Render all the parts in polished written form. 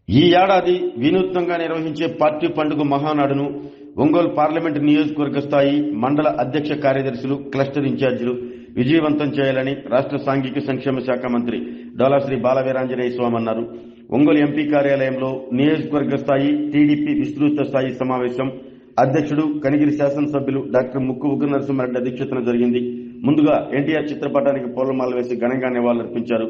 ఈ ఏడాది వినూత్నంగా నిర్వహించే పార్టీ పండుగ మహానాడును ఒంగోలు పార్లమెంటు నియోజకవర్గ స్థాయి మండల అధ్యక్ష కార్యదర్శులు, క్లస్టర్ ఇన్ఛార్జీలు విజయవంతం చేయాలని రాష్ట్ర సాంఘిక సంక్షేమ శాఖ మంత్రి డోలాశ్రీ బాలవీరాంజనేయ స్వామి అన్నారు. ఒంగోలు ఎంపీ కార్యాలయంలో నియోజకవర్గ స్థాయి టీడీపీ విస్తృత స్థాయి సమావేశం అధ్యక్షుడు కనిగిరి శాసనసభ్యులు డాక్టర్ ముక్కు ఉగ్ర నరసింహారెడ్డి అధ్యక్షతన జరిగింది. ముందుగా ఎన్టీఆర్ చిత్రపటానికి పూలమాల వేసి ఘనంగా నివాళులర్పించారు.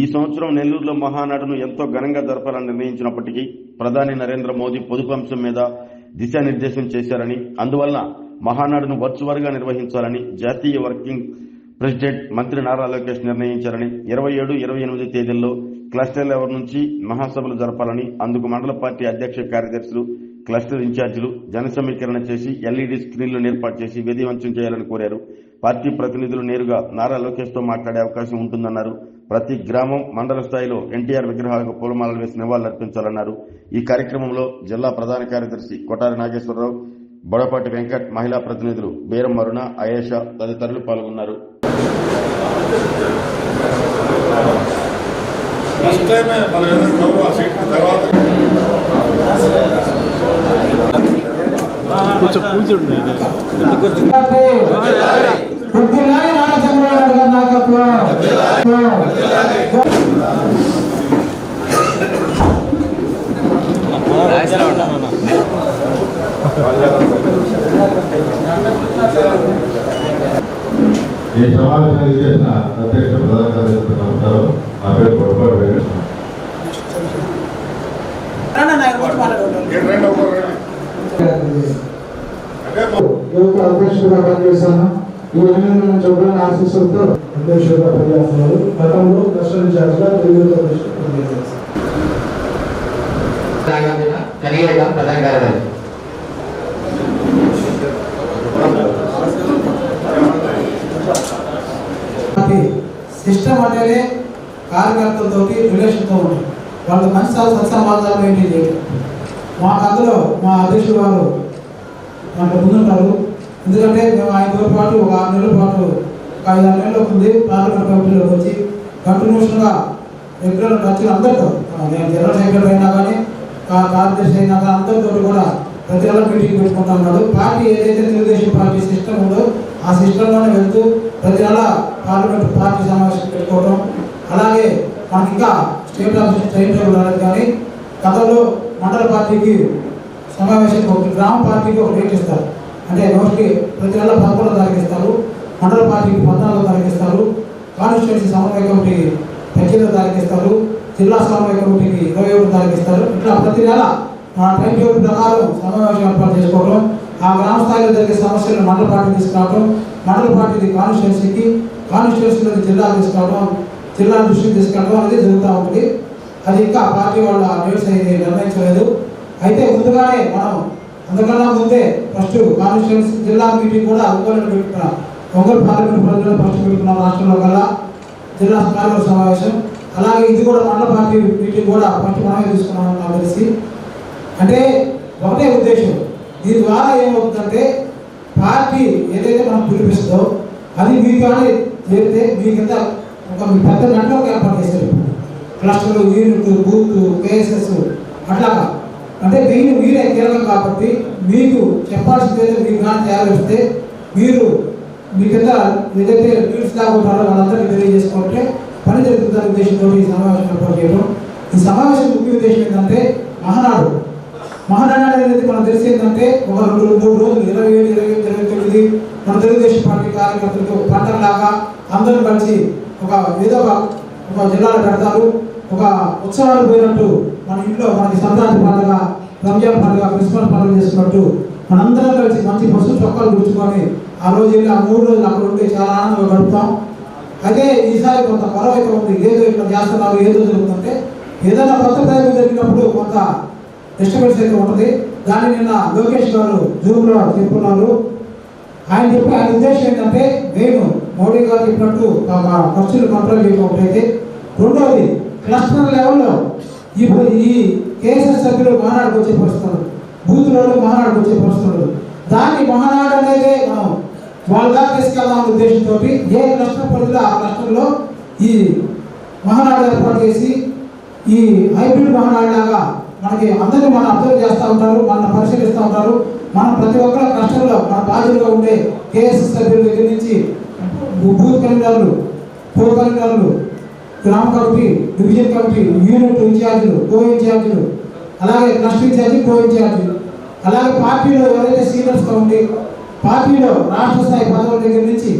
ఈ సంవత్సరం నెల్లూరులో మహానాడును ఎంతో ఘనంగా జరపాలని నిర్ణయించినప్పటికీ ప్రధాని నరేంద్ర మోదీ పొదుపు అంశం మీద దిశానిర్దేశం చేశారని, అందువల్ల మహానాడును వర్చువల్ గా నిర్వహించాలని జాతీయ వర్కింగ్ ప్రెసిడెంట్ మంత్రి నారా లోకేష్ నిర్ణయించారని, 27, 28 తేదీల్లో క్లస్టర్ లెవెల్ నుంచి మహాసభలు జరపాలని, అందుకు మండల పార్టీ అధ్యక్ష కార్యదర్శులు, క్లస్టర్ ఇన్ఛార్జీలు జన సమీకరణ చేసి ఎల్ఈడీ స్క్రీన్లను ఏర్పాటు చేసి విధివంచం చేయాలని కోరారు. పార్టీ ప్రతినిధులు నేరుగా నారా లోకేష్ తో మాట్లాడే అవకాశం ఉంటుందన్నారు. ప్రతి గ్రామం, మండల స్థాయిలో ఎన్టీఆర్ విగ్రహాలకు పూలమాలలు వేసి నివాళులర్పించాలన్నారు. ఈ కార్యక్రమంలో జిల్లా ప్రధాన కార్యదర్శి కొటారి నాగేశ్వరరావు, బొడపాటి వెంకట్, మహిళా ప్రతినిధులు బేరం అరుణ, అయేషా తదితరులు పాల్గొన్నారు. ఈ సమావేశానికి చేసిన అధ్యక్ష ప్రధాన కార్యదర్శి నమస్కారం. నా పేరు బొడపాటి వెంకట్. అధ్యక్షుడిగా పనిచేశాను. ఈ 8 నెలల నుంచి ఆశీస్సులతో అధ్యక్షుడిగా పనిచేస్తున్నారు. గతంలో క్లస్టర్ ఇన్ఛార్జిగా ప్రధాన కార్యదర్శి. సిస్టమ్ అంటేనే కార్యకర్తలతో రిలేషన్తో ఉంటాయి. వాళ్ళ మంచి సత్సంబంధాలు మెయింటైన్ చేయడం. మాకు అందులో మా అధ్యక్షుడు వారు మనకు ముందుంటారు. ఎందుకంటే మేము ఆయనతో పాటు ఒక 6 నెలల పాటు 5-6 నెలలు అవుతుంది పార్లమెంట్ కమిటీలోకి వచ్చి కంటిన్యూషన్గా రెగ్యులర్ ఖర్చులు అందరితో, నేను జనరల్ సెక్రటరీ అయినా కానీ కార్యదర్శి అయినా కానీ అందరితో కూడా ప్రతి నెల మీటింగ్ పెట్టుకుంటా ఉన్నాడు. పార్టీ ఏదైతే తెలుగుదేశం పార్టీ సిస్టమ్ ఉందో ఆ సిస్టంలోనే వెళ్తూ ప్రతి నెల పార్లమెంట్ పార్టీ సమావేశం పెట్టుకోవడం, అలాగే మనకి ఇంకా స్టేట్ ఆఫీస్ టైం టేబుల్ రాలేదు. కానీ గతంలో మండల పార్టీకి సమావేశం, ఒక గ్రామ పార్టీకి ఒక డేట్ ఇస్తారు. అంటే మోస్ట్లీ ప్రతి నెల 11వ తారీఖు ఇస్తారు, మండల పార్టీకి 14వ తారీఖు ఇస్తారు, కాన్స్టిట్యూన్సీ సమన్వయ కమిటీకి 18వ తారీఖు ఇస్తారు, జిల్లా సమన్వయ కమిటీకి 21వ తారీఖు ఇస్తారు. ఇట్లా ప్రతి నెల టైం టేబుల్ ప్రకారం సమావేశం ఏర్పాటు చేసుకోవడం, ఆ గ్రామ స్థాయిలో జరిగే సమస్యలను మండల పార్టీ తీసుకురావడం, మండల పార్టీకి కాన్స్టిట్యూన్సీకి, కాన్స్టిట్యూన్సీలోకి జిల్లా తీసుకురావడం, జిల్లా దృష్టికి తీసుకురావడం అనేది జరుగుతూ ఉంటుంది. అది ఇంకా పార్టీ వాళ్ళ డేట్స్ అయితే నిర్ణయించలేదు. అయితే ముందుగానే మనం అందుకన్నా ముందే ఫస్ట్ కాన్స్టిట్యూన్సీ జిల్లా మీటింగ్ కూడా ఒంగోలు పెట్టుకున్నాం. ఒంగోలు పార్లమెంట్ పరిధిలో ఫస్ట్ పెట్టుకున్నాం రాష్ట్రంలో కల్లా జిల్లా కార్యవర్గ సమావేశం. అలాగే ఇది కూడా మండల పార్టీ మీటింగ్ కూడా ఫస్ట్ మనమే తీసుకున్నాం నాకు తెలిసి. అంటే ఒకటే ఉద్దేశం, దీని ద్వారా ఏమవుతుందంటే పార్టీ ఏదైతే మనం పిలిపిస్తుందో అది మీకు కానీ చేరితే మీ కింద ఒక పెద్ద నెట్వర్క్ ఏర్పాటు చేశారు. క్లస్టర్లు, యూనిట్, బూత్, కేఎస్ఎస్ అట్లాగా. అంటే మీరే కీలకం కాబట్టి మీకు చెప్పాల్సింది ఏదో మీకు కానీ తయారు వస్తే మీరు మీ కింద ఏదైతే లీడ్స్ దాకా ఉంటారో వాళ్ళందరినీ తెలియజేసుకుంటే పని జరుగుతుందనే ఉద్దేశంతో ఈ సమావేశం ఏర్పాటు చేయడం. ఈ సమావేశం ముఖ్య ఉద్దేశం ఏంటంటే మహానాడు అనేది మనకు తెలిసి ఏంటంటే ఒక 2-3 రోజులు 27, 28, 29 మన తెలుగుదేశం పార్టీ కార్యకర్తలకు పంటలాగా అందరూ కలిసి ఒక ఏదో ఒక జిల్లాలో పెడతారు. ఒక ఉత్సవాలు పోయినట్టు మన ఇంట్లో మనకి సంక్రాంతి పండుగ, రంజాన్ పండుగ, క్రిస్మస్ పండుగ చేసుకున్నట్టు మనందరం కలిసి మంచి పసుపు చొక్కాలు గుర్చుకొని ఆ రోజు వెళ్ళి ఆ 3 రోజులు అక్కడ ఉండి చాలా ఆనందంగా గడుపుతాం. అదే ఈసారి కొంత పొరవైతే ఉంది, ఏదో ఇక్కడ చేస్తున్నారు, ఏదో జరుగుతుందంటే ఏదైనా కొత్త ప్రయోగం జరిగినప్పుడు కొంత డిస్టర్బెన్స్ అయితే ఉంటుంది. దాన్ని నిన్న లోకేష్ గారు జూమ్లో చెప్పుకున్నారు. ఆయన ఉద్దేశం ఏంటంటే నేను మోడీ గారు చెప్పినట్టు ఖర్చులు కంట్రోల్ చేయడం ఒకటైతే, రెండోది క్లస్టర్ లెవెల్లో ఇప్పుడు ఈ కేఎస్ఎస్ సభ్యులు మహానాడుకు వచ్చే పరిస్థితులు, బూత్లో మహానాడుకు వచ్చే పరిస్థితులు, దాన్ని మహానాడు అనేది మనం వాళ్ళ దాకా తీసుకెళ్దామనే ఉద్దేశంతో ఏ క్లస్టర్ పరిధిలో ఆ క్లస్టర్లో ఈ మహానాడు ఏర్పాటు చేసి ఈ హైబ్రిడ్ మహానాడు లాగా మనకి అందరినీ మనం అబ్జర్వ్ చేస్తూ ఉంటారు, మనం పరిశీలిస్తూ ఉంటారు. మనం ప్రతి ఒక్కరి కష్టంలో మన బాధ్యులుగా ఉండే కేఎస్ఎస్ సభ్యుల దగ్గర నుంచి బూత్ కన్వీనర్లు, కో కన్వీనర్లు, గ్రామ కమిటీ, డివిజన్ కమిటీ, యూనిట్ ఇన్ఛార్జీలు, కో ఇన్ఛార్జీలు, అలాగే క్లస్టర్ ఇన్ఛార్జి, కో ఇన్ఛార్జీలు, అలాగే పార్టీలో ఎవరైతే సీనియర్స్గా ఉండి పార్టీలో రాష్ట్ర స్థాయి పదవుల దగ్గర నుంచి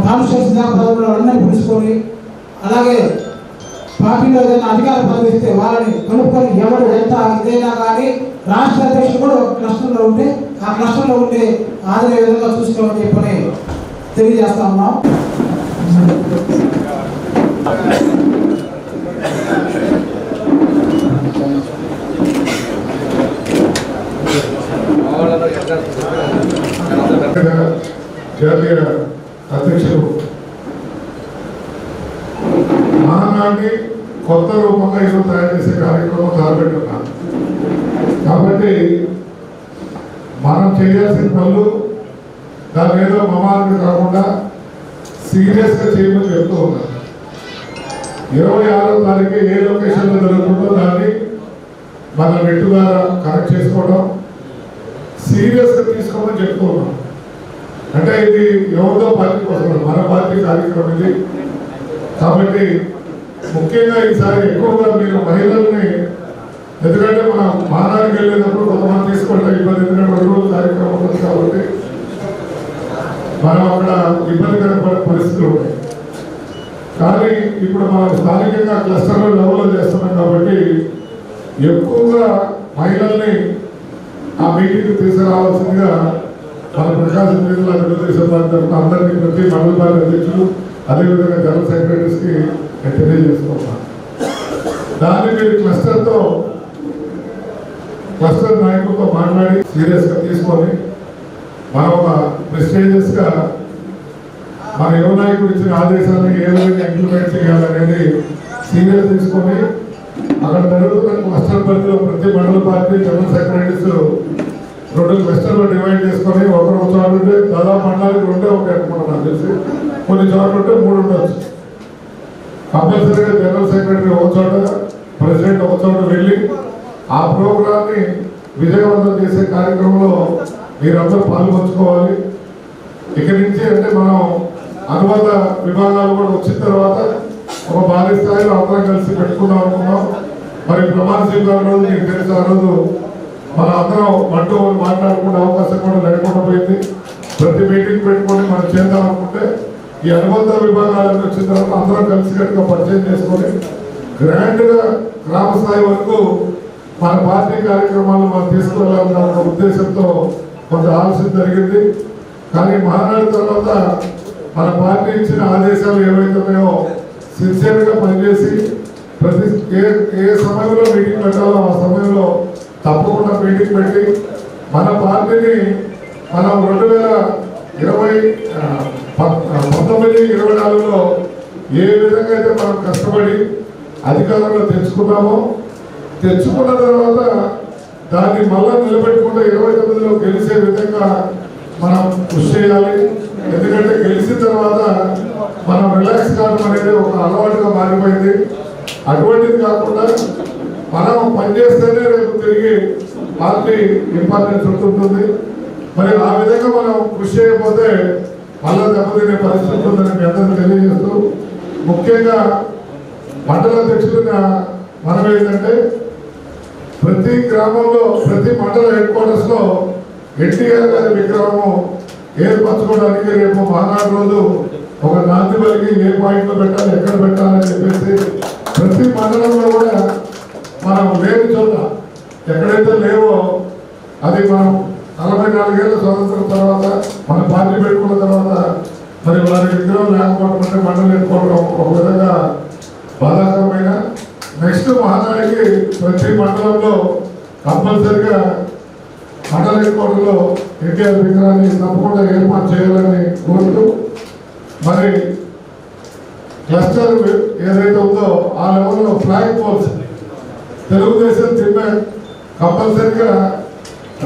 కాన్స్టిట్యూన్సీ దాకా పదవులు అందరినీ పిలుచుకొని, అలాగే పార్టీలో ఏదైనా అధికార పదవి ఇస్తే వాళ్ళని కలుపుకొని ఎవరు ఎంత ఇదైనా కానీ రాష్ట్ర అధ్యక్షుడు కూడా ఒక క్లస్టర్లో ఉంటే ఆ క్లస్టర్లో ఉండే ఆదరణ విధంగా చూసుకోమని చెప్పని తెలియజేస్తా ఉన్నాం. జాతీయ అధ్యక్షులు మహానాడిని కొత్త రూపంగా ఈరోజు తయారు చేసే కార్యక్రమం తలపెట్టున్నాం. కాబట్టి మనం చేయాల్సిన పనులు దాని ఏదో మమానికి కాకుండా సీరియస్గా చేయమని చెప్తూ ఉన్నాం. 26వ తారీఖు ఏ లొకేషన్లో జరుగుతుందో దాన్ని మన నెట్ ద్వారా కనెక్ట్ చేసుకోవడం, సీరియస్గా తీసుకోమని చెప్తూ ఉన్నాం. అంటే ఇది ఎవరిదో పార్టీకి వస్తుంది, మన పార్టీ కార్యక్రమం ఇది. కాబట్టి ముఖ్యంగా ఈసారి ఎక్కువగా మీరు మహిళల్ని, ఎందుకంటే మనం మానానికి వెళ్ళినప్పుడు కొంతమంది తీసుకుంటే ఇబ్బంది, ఎందుకంటే 2 రోజుల కార్యక్రమం ఉంటుంది కాబట్టి మనం అక్కడ ఇబ్బందికరమైన పరిస్థితులు ఉంటాయి. కానీ ఇప్పుడు మనం స్థానికంగా క్లస్టర్లో లెవెల్లో చేస్తున్నాం కాబట్టి ఎక్కువగా మహిళల్ని ఆ మీటింగ్కి తీసుకురావాల్సిందిగా మన ప్రకాశం జిల్లా తెలుగుదేశం పార్టీ తరఫున అందరికీ, ప్రతి మండల పార్టీ అధ్యక్షులు, అదేవిధంగా జనరల్ సెక్రటరీస్కి తెలియజేసుకుంటున్నాం. దాన్ని మీరు క్లస్టర్ నాయకులతో మాట్లాడి సీరియస్గా తీసుకొని మనం ఒక ప్రెస్టేజియస్గా మన యువ నాయకుడు ఇచ్చిన ఆదేశాలను ఏ విధంగా ఇంప్లిమెంట్ చేయాలనేది సీరియస్ తీసుకొని అక్కడ జరుగుతున్న క్లస్టర్ పరిధిలో ప్రతి మండల పార్టీ జనరల్ సెక్రటరీస్ 2 క్లస్టర్లు డివైడ్ చేసుకొని ఒకరు చోట ఉంటే దాదాపు మండలానికి 2 ఒకటి అనుకున్నాం. నాకు తెలిసి కొన్ని చోట్ల ఉంటే 3 ఉండొచ్చు. కంపల్సరీగా జనరల్ సెక్రటరీ ఒక చోట, ప్రెసిడెంట్ ఒక చోట వెళ్ళి ఆ ప్రోగ్రాన్ని విజయవంతం చేసే కార్యక్రమంలో మీరందరూ పాల్పంచుకోవాలి. ఇక్కడి నుంచి అంటే మనం అనుబంధ విభాగాలు కూడా వచ్చిన తర్వాత ఒక భారీ స్థాయిలో అందరం కలిసి పెట్టుకుందాం అనుకున్నాం. మరి ప్రమాణ స్వీకారం రోజు మీకు తెలుసు, ఆ రోజు మన అందరం అంటూ మాట్లాడుకునే అవకాశం కూడా లేకుండా పోయింది. ప్రతి మీటింగ్ పెట్టుకొని మనం చేద్దాం అనుకుంటే ఈ అనుబంధ విభాగాలకు వచ్చిన తర్వాత అందరం కలిసికట్టుగా పరిచయం చేసుకొని గ్రాండ్గా గ్రామ స్థాయి వరకు మన పార్టీ కార్యక్రమాలను మనం తీసుకువెళ్ళాలన్న ఒక ఉద్దేశంతో కొంత ఆలోచన జరిగింది. కానీ మహానాడు తర్వాత మన పార్టీ ఇచ్చిన ఆదేశాలు ఏవైతే ఉన్నాయో సిన్సియర్గా పనిచేసి ప్రతి ఏ సమయంలో మీటింగ్ పెట్టాలో ఆ సమయంలో తప్పకుండా మీటింగ్ పెట్టి మన పార్టీని మనం 2019-24లో ఏ విధంగా అయితే మనం కష్టపడి అధికారంలో తెచ్చుకున్న తర్వాత దాన్ని మళ్ళా నిలబెట్టుకుంటే 29లో గెలిచే విధంగా మనం కృషి చేయాలి. ఎందుకంటే గెలిచిన తర్వాత మనం రిలాక్స్ కావడం అనేది ఒక అలవాటుగా మారిపోయింది. అటువంటిది కాకుండా మనం పనిచేస్తేనే రేపు తిరిగి పార్టీ ఇంపార్టెన్స్ ఉంటుంటుంది. మరి ఆ విధంగా మనం కృషి చేయకపోతే మళ్ళా దెబ్బతినే పరిస్థితి ఉంటుందని మీ అందరికీ తెలియజేస్తూ, ముఖ్యంగా మండల అధ్యక్షులుగా మనం ఏంటంటే ప్రతి గ్రామంలో, ప్రతి మండల హెడ్ క్వార్టర్స్ లో ఎన్టీఆర్ గారి విగ్రహము ఏర్పరచుకోవడానికి రేపు మహానాడు రోజు ఒక నాంది పలికి ఏ పాయింట్లో పెట్టాలి, ఎక్కడ పెట్టాలని చెప్పేసి ప్రతి మండలంలో కూడా మనం లేని చోట ఎక్కడైతే లేవో అది మనం 44 ఏళ్ళ స్వాతంత్రం తర్వాత మన పార్టీ పెట్టుకున్న తర్వాత మరి వారి విగ్రహం లేకపోవడం అంటే మండలం పెట్టుకోవడం ఒక విధంగా బాధాకరమైన. నెక్స్ట్ మహానాడికి ప్రతి మండలంలో కంపల్సరిగా మండల హెడ్క్వార్టర్లో ఎన్టీఆర్ విగ్రహాన్ని తప్పకుండా ఏర్పాటు చేయాలని కోరుతూ, మరి క్లస్టర్ ఏదైతే ఉందో ఆ లెవెల్లో ఫ్లాగ్ పోల్స్ తెలుగుదేశం తిమ్మే కంపల్సరిగా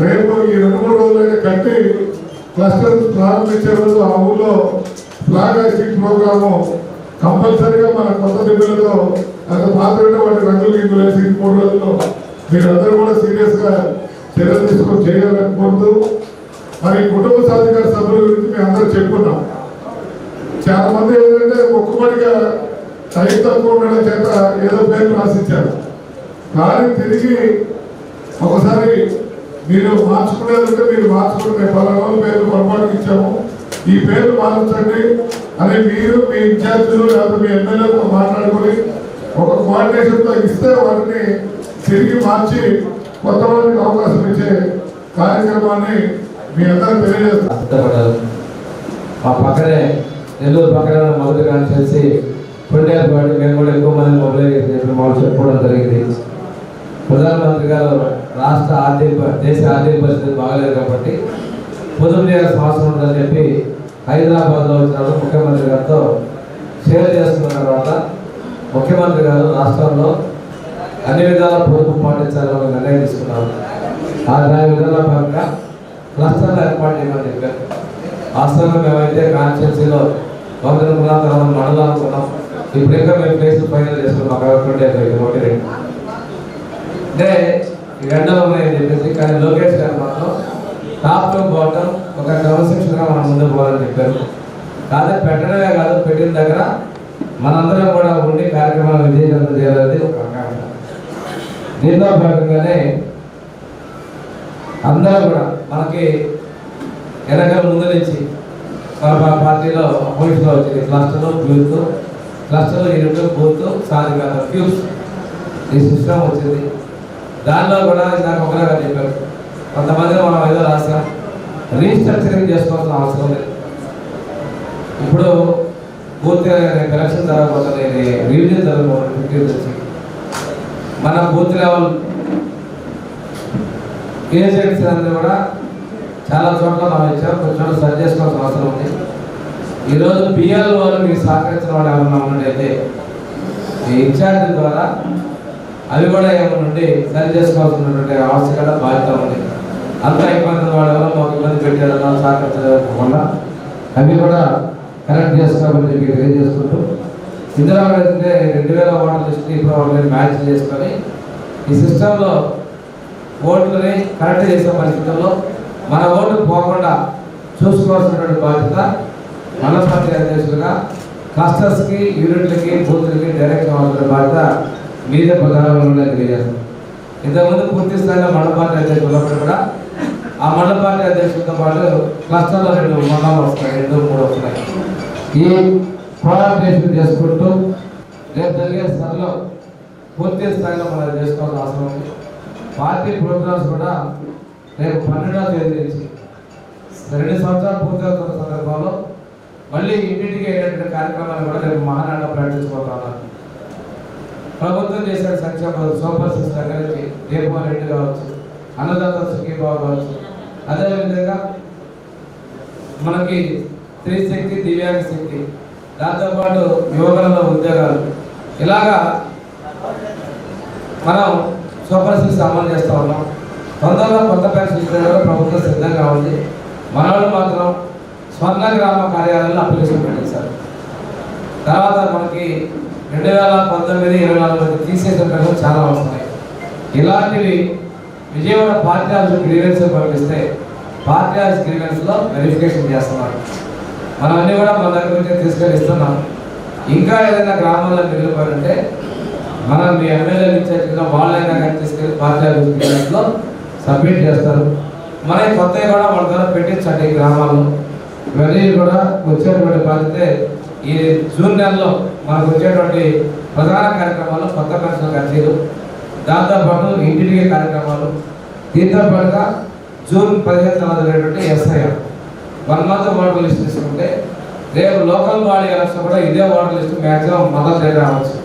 రేపు ఈ 2-3 రోజులైనా కట్టి క్లస్టర్ ప్రారంభించే రోజు ఆ ఊళ్ళో ఫ్లాగ్ హాయిస్టింగ్ ప్రోగ్రాము కంపల్సరీగా మన కొత్త నిధులతో అంత మాత్రమే వాటి రంగులు గింగులు వేసి 3 రోజుల్లో మీరందరూ కూడా సీరియస్ గా చర్యలు తీసుకొని చేయాలని కోరుతూ మరి కుటుంబ సాధికార సభ్యుల గురించి మేము అందరూ చెప్పుకున్నాం. చాలా మంది ఏంటంటే ఒక్కబడిగా టైం తక్కువ ఉండడం చేత ఏదో పేరు రాసిచ్చారు. కానీ తిరిగి ఒకసారి మీరు మార్చుకునేదంటే మీరు మార్చుకుంటే 10 పేర్లు పొరపాటుకు ఇచ్చాము, ఈ పేర్లు మార్చండి అని మీరు మీ ఇన్ఛార్జీలు లేకపోతే మీ ఎమ్మెల్యేలతో మాట్లాడుకొని ఒక కోఆర్డినేషన్తో ఇస్తే వాటిని తిరిగి మార్చి కొత్త వాళ్ళకి అవకాశం ఇచ్చే కార్యక్రమాన్ని మీ అందరూ తెలియజేస్తారు. మా పక్కనే నెల్లూరు పక్కన మొదటి కాన్స్టిట్యూన్సీ కొండేపాటి మేము కూడా ఎక్కువ మంది మొబైల్ చెప్పుకోవడం జరిగింది. ప్రధానమంత్రి గారు దేశ ఆర్థిక పరిస్థితి బాగలేదు కాబట్టి పొదుపు చేయాల్సిన అవసరం ఉందని చెప్పి హైదరాబాద్లో వచ్చినప్పుడు ముఖ్యమంత్రి గారితో షేర్ చేసుకున్న తర్వాత ముఖ్యమంత్రి గారు రాష్ట్రంలో అన్ని విధాల పొదుపు పాటించాలని నిర్ణయం తీసుకున్నారు. ఆ విధాల భాగంగా క్లస్టర్లు ఏర్పాటు చేయమని చెప్పారు. వాస్తవంగా మేమైతే కాన్స్టిట్యూన్సీలో 100 మండలాలు అనుకున్నాం. ఇప్పుడు ఇంకా మేము ప్లేసులు ఫైనల్ చేసుకున్నాం. అక్కడ 22 అంటే ఎండలు ఉన్నాయని చెప్పేసి, కానీ లోకేష్ గారు మాత్రం టాప్ టు బాటం ఒక క్రమశిక్షణగా మనం ముందుకు పోవాలని చెప్పారు. కాదు పెట్టడమే కాదు, పెట్టిన దగ్గర మనందరం కూడా ఉండి కార్యక్రమాలు విజయవంతం చేయాలనేది ఒక ఆకాంక్ష. దీంతో భాగంగానే అందరూ కూడా మనకి వెనకాల ముందు నుంచి మన పార్టీలో అపోజిషన్లో వచ్చింది క్లస్టర్లు, యూత్ క్లస్టర్లు, యూనిట్, బూత్, సాధికార క్యూబ్స్ ఈ సిస్టమ్ వచ్చింది. దానిలో కూడా నాకు ఒకలాగా చెప్పారు, కొంతమంది మనం ఏదో రాసాం, రీస్ట్రక్చరింగ్ చేసుకోవాల్సిన అవసరం లేదు. ఇప్పుడు పూర్తిగా ఎలక్షన్ జరగబోతుంది, రివిజన్ జరగబోతుంది 15 నుంచి. మన బూత్ లెవెల్ ఏజెంట్స్ అన్నీ కూడా చాలా చోట్ల మనం ఇచ్చాం, కొన్ని చోట్ల సరి చేసుకోవాల్సిన అవసరం ఉంది. ఈరోజు పిఎల్ వాళ్ళకి సహకరించిన వాళ్ళు ఏమన్నా ఉన్నట్టయితే ఈ ఇన్ఛార్జ్ ద్వారా అవి కూడా ఏమన్నా సరి చేసుకోవాల్సినటువంటి ఆవశ్యకత బాధ్యత ఉంది. అంతా ఇబ్బంది వాళ్ళు ఎవరో మాకు ఇబ్బంది పెట్టారన్నా సహకరించకుండా అవి కూడా కరెక్ట్ చేసుకోవాలని చెప్పి తెలియజేసుకుంటూ, ఇందులో ఏంటంటే 2000 ఓట్ల లిస్ట్ ఇప్పుడు మ్యాచ్ చేసుకొని ఈ సిస్టంలో ఓట్లని కరెక్ట్ చేసే పరిస్థితుల్లో మన ఓటు పోకుండా చూసుకోవాల్సినటువంటి బాధ్యత మన పార్టీ అధ్యక్షులుగా క్లస్టర్స్కి, యూనిట్లకి, బూత్లకి డైరెక్ట్ అవ్వాల్సిన బాధ్యత మీదే ప్రధానంగా తెలియజేస్తాం. ఇంతకుముందు పూర్తి స్థాయిలో మండల పార్టీ అధ్యక్షులు ఉన్నప్పుడు కూడా ఆ మండల పార్టీ అధ్యక్షులతో పాటు క్లస్టర్లో 2 మండలాలు వస్తున్నాయి, 2, 3 వస్తున్నాయి. ఈ కోఆర్డినేషన్ చేసుకుంటూ రేపు జరిగే స్థాయిలో పూర్తి స్థాయిలో మనం చేసుకోవాల్సిన అవసరం ఉంది. పార్టీ ప్రోగ్రామ్స్ కూడా రేపు 12వ తేదీ నుంచి 2 సంవత్సరాలు పూర్తవుతున్న సందర్భంలో మళ్ళీ ఇంటింటికి వెళ్ళేటువంటి కార్యక్రమాలు కూడా రేపు మహానాడులో ప్రకటించబోతా ఉన్నారు. ప్రభుత్వం చేసే సంక్షేమ సూపర్ సిక్స్ దగ్గర నుంచి దీపం రెడ్డి కావచ్చు, అన్నదాత సుఖీబాబు కావచ్చు, అదేవిధంగా మనకి స్త్రీ శక్తి, దివ్యాంగ శక్తి, దాంతోపాటు యువకులలో ఉద్యోగాలు, ఇలాగా మనం సూపర్ సిక్స్ అమలు చేస్తూ ఉన్నాం. తొందరగా కొత్త పెన్షన్ ఇచ్చేందుకు ప్రభుత్వం సిద్ధంగా ఉంది. మన వాళ్ళు మాత్రం స్వర్ణ గ్రామ కార్యాలయంలో అప్లికేషన్ పెట్టేశారు. తర్వాత మనకి 2019, 24 తీసేసిన ప్రజలు చాలా వస్తున్నాయి. ఇలాంటివి విజయవాడ పార్టీ ఆఫీస్ గ్రీవెన్స్ పంపిస్తే పార్టీ ఆఫీస్ గ్రీవెన్స్లో వెరిఫికేషన్ చేస్తున్నారు. మనం అన్నీ కూడా మన దగ్గర నుంచి తీసుకొని ఇస్తున్నాం. ఇంకా ఏదైనా గ్రామాల్లో మిగిలిపోయింటే మనం మీ ఎమ్మెల్యేలు ఇచ్చేట్టుగా వాళ్ళైనా కానీ తీసుకెళ్ళి పార్టీ ఆఫీస్ గ్రీవెన్స్లో సబ్మిట్ చేస్తారు. మనకి కొత్తవి కూడా వాళ్ళ ద్వారా పెట్టించండి ఈ గ్రామాల్లో. ఇవన్నీ కూడా వచ్చేటువంటి బాధ్యత ఈ జూన్ నెలలో మనకు వచ్చేటువంటి ప్రధాన కార్యక్రమాలు కొత్త పెన్షన్ ఖర్చీలు, దాంతోపాటు ఇంటింటికి కార్యక్రమాలు, దీంతో పాటుగా జూన్ 15న జరిగేటువంటి ఎస్ఐఆర్ 1 month ఓటర్ లిస్ట్ తీసుకుంటే రేపు లోకల్ బాడీ ఎలక్షన్ కూడా ఇదే ఓటర్ లిస్ట్ మ్యాక్సిమం మొదటి దగ్గర రావచ్చు.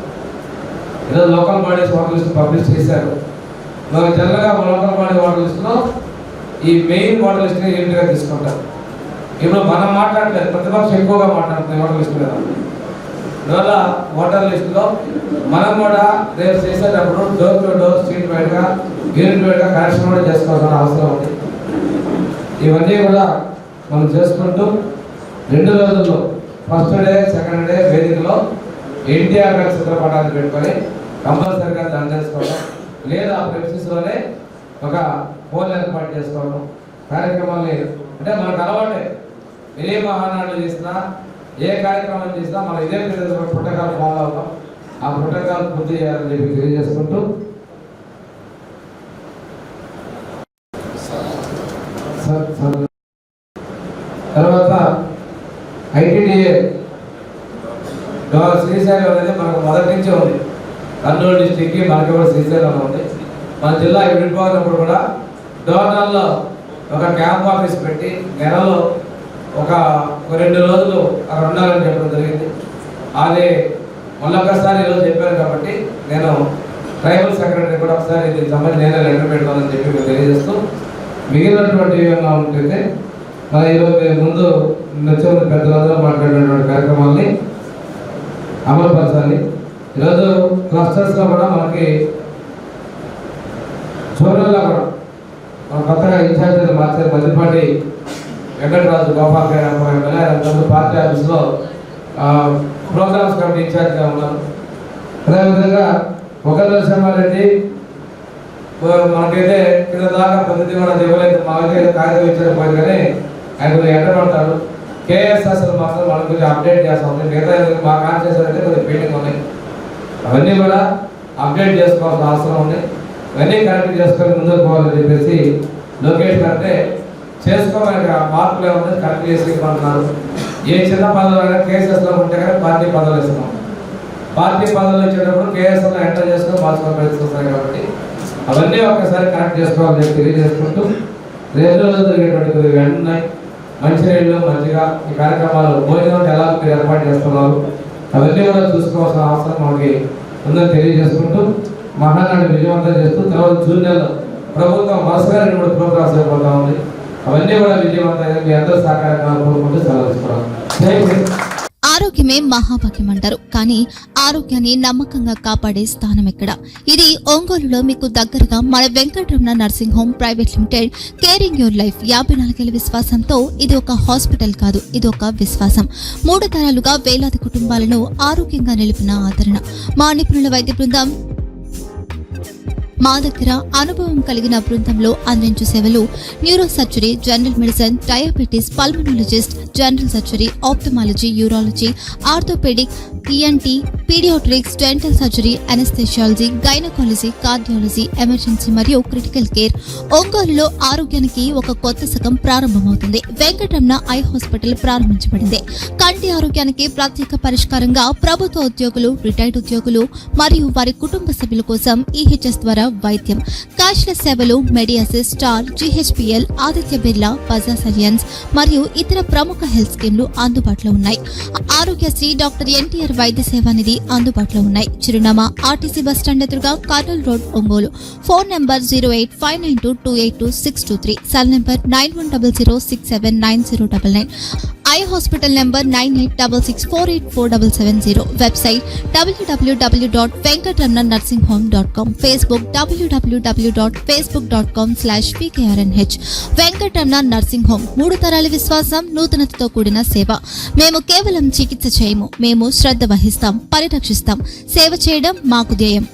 ఏదో local bodies voter list publish చేశారు. మనకు జనరల్గా లోకల్ బాడీ ఓటర్ లిస్టులో ఈ మెయిన్ ఓటర్ లిస్ట్ని యూనిట్గా తీసుకుంటారు. ఇప్పుడు మనం మాట్లాడలేదు, ప్రతిపక్షం ఎక్కువగా మాట్లాడుతుంది ఓటర్ లిస్ట్ మీద. అందువల్ల ఓటర్ లిస్టులో మనం కూడా రేపు చేసేటప్పుడు డోర్ టు డోర్, స్ట్రీట్ వైడ్గా, యూనిట్ వైడ్గా కరెక్షన్ కూడా చేసుకోవాల్సిన అవసరం ఉంది. ఇవన్నీ కూడా మనం చేసుకుంటూ 2 రోజుల్లో ఫస్ట్ డే, సెకండ్ డే వేదికలో ఎన్టీఆర్ గారి చిత్రపటాన్ని పెట్టుకొని కంపల్సరిగా దాన్ని చేసుకోవడం, లేదా ఆ ప్రెమిసెస్లోనే ఒక పోల్ ఏర్పాటు చేసుకోవడం కార్యక్రమాన్ని. అంటే మనకు అలవాటే, ఏ మహానాడు చేసినా ఏ కార్యక్రమం చేసినా మనం ఇదే ప్రోటోకాల్ ఫాలో అవుతాం. ఆ ప్రోటోకాల్ పూర్తి చేయాలని చెప్పి తెలియజేసుకుంటూ తర్వాత ఐటీడీఏ శ్రీశైలం అనేది మనకు మొదటి నుంచే ఉంది. కర్నూలు డిస్టిక్కి మనకి కూడా శ్రీశైలం ఉంది. మన జిల్లా విడిపోయినప్పుడు కూడా డోర్నాల్లో ఒక క్యాంప్ ఆఫీస్ పెట్టి నెలలో ఒక 2 రోజులు అక్కడ ఉండాలని చెప్పడం జరిగింది. అది మళ్ళొకసారి ఈరోజు చెప్పాను కాబట్టి నేను ట్రైబల్ సెక్రటరీ కూడా ఒకసారి దీనికి సంబంధించి నేనే లెటర్ పెడతానని చెప్పి మీకు తెలియజేస్తూ, మిగిలినటువంటి ఏమైనా ఉంటుంటే మన ఈరోజు ముందు వచ్చే పెద్దలందరూ మాట్లాడినటువంటి కార్యక్రమాన్ని అమలుపరచాలి. ఈరోజు క్లస్టర్స్లో కూడా మనకి చోరల్లో కూడా మన కొత్తగా ఇన్ఛార్జీలు మార్చారు. మధ్యపాటి వెంకటరాజు గోపాల్ గారు పార్టీ ఆఫీస్లో ప్రోగ్రామ్స్ కమిటీ ఇన్ఛార్జ్గా ఉన్నారు. అదేవిధంగా ఒక నరసింహారెడ్డి మనకైతే కింద దాకా పద్ధతి కూడా ఇవ్వలేదు, మాకైతే కాగితం ఇచ్చేపోయింది కానీ ఆయన కొద్దిగా ఎండబడతాడు. కేఎస్ అసలు మాత్రం మనం కొంచెం అప్డేట్ చేస్తూ ఉంది. మిగతా మా కాన్షియస్ అయితే కొద్దిగా పెయింటింగ్ ఉన్నాయి, అవన్నీ కూడా అప్డేట్ చేసుకోవాల్సిన అవసరం ఉంది. ఇవన్నీ కరెక్ట్ చేసుకొని ముందుకు పోవాలని చెప్పేసి లోకేష్ అంటే చేసుకోవాలి. మార్పులు ఏమన్నా కరెక్ట్ చేసుకుంటున్నారు. ఏ చిన్న పదవులు అయినా కేఎస్ఎస్లో ఉంటే కానీ పార్టీ పదవులు ఇస్తున్నాం. పార్టీ పదవులు ఇచ్చేటప్పుడు కేఎస్ఎస్లో ఎంటర్ చేసుకొని మార్చుకొని ప్రయత్నిస్తున్నాయి కాబట్టి అవన్నీ ఒక్కసారి కరెక్ట్ చేసుకోవాలని చెప్పి తెలియజేసుకుంటూ, 2 రోజులు జరిగేటువంటి వెంటనే మంచినీళ్ళు మంచిగా ఈ కార్యక్రమాలు భోజనం ఎలా మీరు ఏర్పాటు చేస్తున్నారు అవన్నీ కూడా చూసుకోవాల్సిన అవసరం మనకి ఉందని తెలియజేసుకుంటూ, మహానాడు విజయవంతం చేస్తూ తర్వాత జూన్ నెలలో ప్రభుత్వం వరుసగా 2-3 ప్రోగ్రామ్స్ అయిపోతా ఉంది. అవన్నీ కూడా విజయవంతంగా మీ అందరూ సహకారంగా కోరుకుంటూ సెలవు. ఆరోగ్యమే మహాభాగ్యం అంటారు, కానీ ఆరోగ్యాన్ని నమ్మకంగా కాపాడే స్థానం ఎక్కడ? ఇది ఒంగోలులో మీకు దగ్గరగా మన Venkataramana nursing home private limited. Caring your life 54 ఏళ్ల విశ్వాసంతో ఇది ఒక హాస్పిటల్ కాదు, ఇది ఒక విశ్వాసం. 3 తరాలుగా వేలాది కుటుంబాలను ఆరోగ్యంగా నిలిపిన ఆదరణ. మా నిపుణుల వైద్య బృందం మా దగ్గర అనుభవం కలిగిన బృందంలో అందించే సేవలు neuro surgery, general medicine, diabetes, pulmonologist, general surgery, ophthalmology, urology, orthopaedic, ENT, paediatrics, dental surgery, anaesthesiology, gynaecology, cardiology, emergency మరియు క్రిటికల్ కేర్. ఒంగోలులో ఆరోగ్యానికి ఒక కొత్త శకం ప్రారంభమవుతుంది. వెంకటరమణ ఐ హాస్పిటల్ ప్రారంభించబడింది. కంటి ఆరోగ్యానికి ప్రత్యేక పరిష్కారంగా ప్రభుత్వ ఉద్యోగులు, రిటైర్డ్ ఉద్యోగులు మరియు వారి కుటుంబ సభ్యుల కోసం ఈహెచ్ఎస్ ద్వారా వైద్యం, క్యాష్లెస్ సేవలు, మెడియాసిస్, స్టార్, జీహెచ్పీఎల్, ఆదిత్య బిర్లా, బజాజ్ అలియన్స్ మరియు ఇతర ప్రముఖ హెల్త్ స్కీమ్లు అందుబాటులో ఉన్నాయి. ఆరోగ్యశ్రీ, డాక్టర్ ఎన్టీఆర్ వైద్య సేవా నిధి అందుబాటులో ఉన్నాయి. చిరునామా ఆర్టీసీ బస్టాండ్ ఎదురుగా, Kurnool road, Ongole. Phone number 08592282623, cell number 9100679099. Eye hospital number 9866484770. Website www.venkatramananursinghome.com. Facebook www.facebook.com/vkrnh. Venkataramana nursing home, 3 తరాల విశ్వాసం, నూతనతతో కూడిన సేవ. మేము కేవలం చికిత్స చేయము, మేము శ్రద్ధ వహిస్తాం, పరిరక్షిస్తాం. సేవ చేయడం మాకు ధ్యేయం.